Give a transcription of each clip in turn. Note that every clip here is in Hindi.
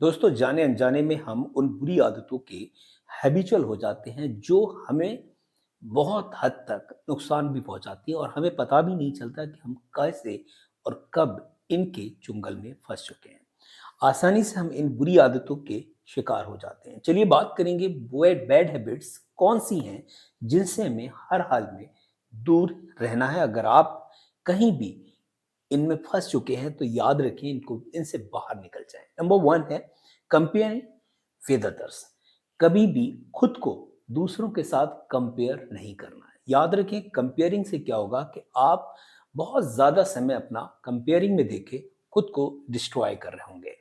दोस्तों जाने अनजाने में हम उन बुरी आदतों के हैबिचुअल हो जाते हैं जो हमें बहुत हद तक नुकसान भी पहुंचाती है और हमें पता भी नहीं चलता कि हम कैसे और कब इनके चुंगल में फंस चुके हैं। आसानी से हम इन बुरी आदतों के शिकार हो जाते हैं। चलिए बात करेंगे वो बैड हैबिट्स कौन सी हैं जिनसे हमें हर हाल में दूर रहना है। अगर आप कहीं भी इनमें फंस चुके हैं तो याद रखिए इनको इनसे बाहर निकल जाएं। नंबर वन है कंपेयरिंग विद अदर्स। कभी भी खुद को दूसरों के साथ कंपेयर नहीं करना है। याद रखें कंपेयरिंग से क्या होगा कि आप बहुत ज्यादा समय अपना कंपेयरिंग में देके खुद को डिस्ट्रॉय कर रहे होंगे।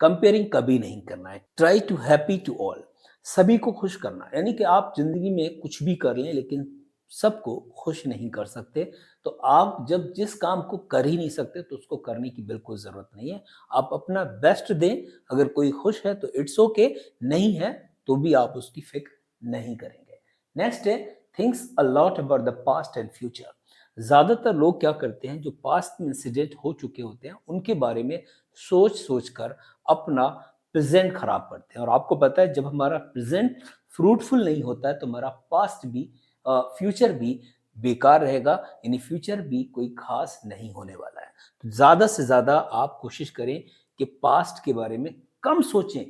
कंपेयरिंग कभी नहीं करना है। Try to happy to all. सभी को खुश करना यानी कि आप जिंदगी में कुछ भी कर लें लेकिन सबको खुश नहीं कर सकते। तो आप जब जिस काम को कर ही नहीं सकते तो उसको करने की बिल्कुल ज़रूरत नहीं है। आप अपना बेस्ट दें, अगर कोई खुश है तो इट्स ओके, नहीं है तो भी आप उसकी फ़िक्र नहीं करेंगे। नेक्स्ट है thinks a lot about the past and future. ज़्यादातर लोग क्या करते हैं जो पास्ट में इंसिडेंट हो चुके होते हैं उनके बारे में सोच-सोच कर अपना प्रेज़ेंट खराब करते हैं और आपको पता है जब हमारा प्रेज़ेंट फ्रूटफुल नहीं होता है तो हमारा पास्ट भी फ्यूचर भी बेकार रहेगा, यानी फ्यूचर भी कोई खास नहीं होने वाला है। तो ज़्यादा से ज़्यादा आप कोशिश करें कि पास्ट के बारे में कम सोचें,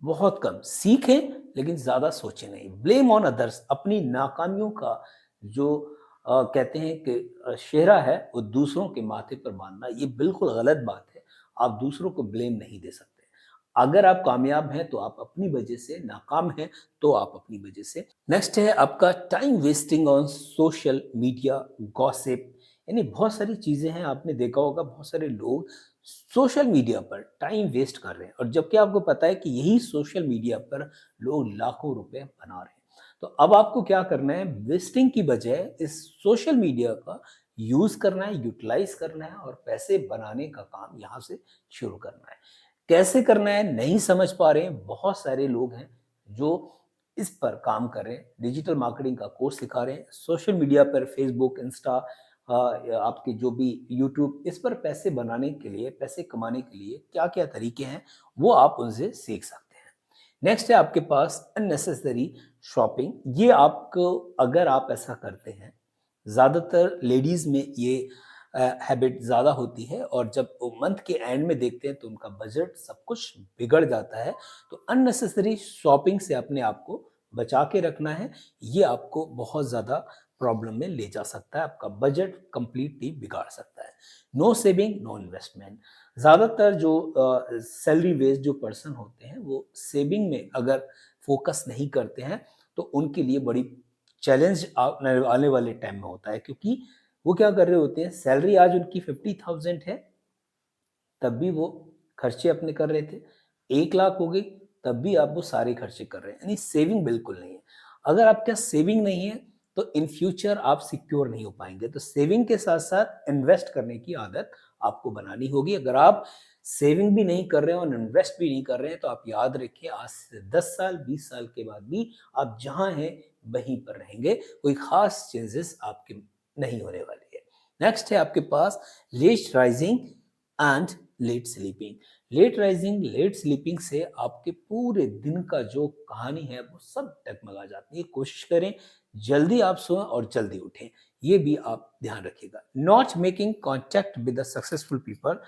बहुत कम सीखें लेकिन ज़्यादा सोचें नहीं। Blame on others. अपनी नाकामियों का जो कहते हैं कि सेहरा है वो दूसरों के माथे पर बाँधना, ये बिल्कुल गलत बात है। आप दूसरों को ब्लेम नहीं दे सकते। अगर आप कामयाब हैं तो आप अपनी वजह से, नाकाम हैं तो आप अपनी वजह से। नेक्स्ट है आपका time wasting on social media gossip. यानी बहुत सारी चीज़ें हैं, आपने देखा होगा बहुत सारे लोग सोशल मीडिया पर टाइम वेस्ट कर रहे हैं और जबकि आपको पता है कि यही सोशल मीडिया पर लोग लाखों रुपए बना रहे हैं। तो अब आपको क्या करना है, वेस्टिंग की बजाय इस सोशल मीडिया का यूज़ करना है, यूटिलाइज़ करना है और पैसे बनाने का काम यहाँ से शुरू करना है। कैसे करना है नहीं समझ पा रहे हैं, बहुत सारे लोग हैं जो इस पर काम कर रहे हैं, डिजिटल मार्केटिंग का कोर्स सिखा रहे हैं, सोशल मीडिया पर फेसबुक, इंस्टा, आपके जो भी यूट्यूब, इस पर पैसे बनाने के लिए, पैसे कमाने के लिए क्या-क्या तरीके हैं, वो आप उनसे सीख सकते हैं। नेक्स्ट है आपके पास अननेसेसरी शॉपिंग। ये आपको, अगर आप ऐसा करते हैं, ज़्यादातर लेडीज़ में ये हैबिट ज़्यादा होती है और जब वो मंथ के एंड में देखते हैं तो उनका बजट सब कुछ बिगड़ जाता है। तो अननेसेसरी शॉपिंग से अपने आप को बचा के रखना है। ये आपको बहुत ज़्यादा प्रॉब्लम में ले जा सकता है, आपका बजट कंप्लीटली बिगाड़ सकता है। No saving, no investment. ज़्यादातर जो सैलरी बेस्ड जो पर्सन होते हैं वो सेविंग में अगर फोकस नहीं करते हैं तो उनके लिए बड़ी चैलेंज आने आने वाले टाइम में होता है, क्योंकि वो क्या कर रहे होते हैं, सैलरी आज उनकी 50,000 है, तब भी वो खर्चे अपने कर रहे थे। 1 लाख हो गई, तब भी आप वो सारे खर्चे कर रहे हैं, यानी सेविंग बिल्कुल नहीं है। अगर आपके पास सेविंग नहीं है, तो इन फ्यूचर आप सिक्योर नहीं हो पाएँगे। तो सेविंग के साथ-साथ इन्वेस्ट करने की आदत आपको बनानी होगी। अगर आप सेविंग भी नहीं कर रहे हैं और इन्वेस्ट भी नहीं कर रहे हैं, तो आप याद रखिए आज से 10 साल, 20 साल के बाद भी आप जहाँ हैं, वहीं पर रहेंगे। कोई ख़ास चेंजेज़ आपके नहीं होने वाली है। नेक्स्ट है आपके पास late rising and late sleeping. Late rising, late sleeping से आपके पूरे दिन का जो कहानी है वो सब डगमगा जाती है। कोशिश करें जल्दी आप सोएं और जल्दी उठें, ये भी आप ध्यान रखिएगा। Not making contact with the successful people.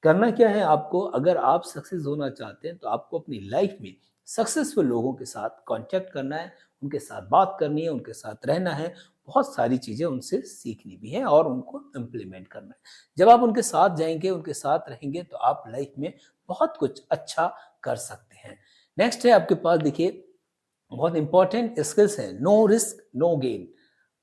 करना क्या है आपको, अगर आप सक्सेस होना चाहते हैं तो आपको अपनी लाइफ में सक्सेसफुल लोगों के साथ कांटेक्ट करना है, उनके साथ बात करनी है, उनके साथ रहना है, बहुत सारी चीज़ें उनसे सीखनी भी है और उनको इम्प्लीमेंट करना है। जब आप उनके साथ जाएँगे, उनके साथ रहेंगे तो आप लाइफ में बहुत कुछ अच्छा कर सकते हैं। नेक्स्ट है आपके पास, देखिए बहुत इंपॉर्टेंट स्किल्स हैं, नो रिस्क नो गेन।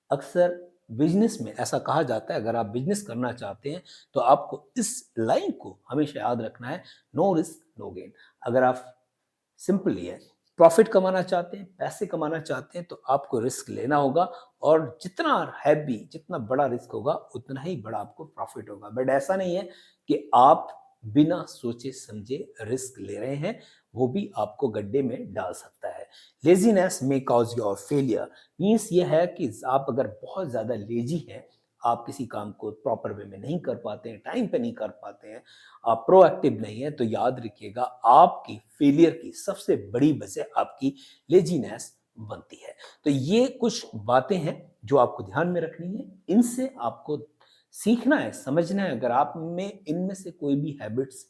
अक्सर बिजनेस में ऐसा कहा जाता है, अगर आप बिजनेस करना चाहते हैं तो आपको इस लाइन को हमेशा याद रखना है, नो रिस्क नो गेन। अगर आप सिंपली है प्रॉफिट कमाना चाहते हैं, पैसे कमाना चाहते हैं तो आपको रिस्क लेना होगा और जितना हैवी, जितना बड़ा रिस्क होगा उतना ही बड़ा आपको प्रॉफिट होगा। बट ऐसा नहीं है कि आप बिना सोचे समझे रिस्क ले रहे हैं, वो भी आपको गड्ढे में डाल सकता है। लेजीनेस में कॉज योर फेलियर। मीन्स ये है कि आप अगर बहुत ज़्यादा लेजी हैं, आप किसी काम को प्रॉपर वे में नहीं कर पाते हैं, टाइम पे नहीं कर पाते हैं, आप प्रोएक्टिव नहीं हैं, तो याद रखिएगा आपकी फेलियर की सबसे बड़ी वजह आपकी लेज़ीनेस बनती है। तो ये कुछ बातें हैं जो आपको ध्यान में रखनी है, इनसे आपको सीखना है, समझना है। अगर आप में इनमें से कोई भी हैबिट्स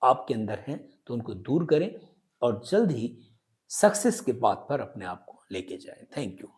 आपके अंदर हैं, तो उनको दूर करें और जल्द ही सक्सेस के पाथ पर अपने आप को लेके जाएँ। Thank you.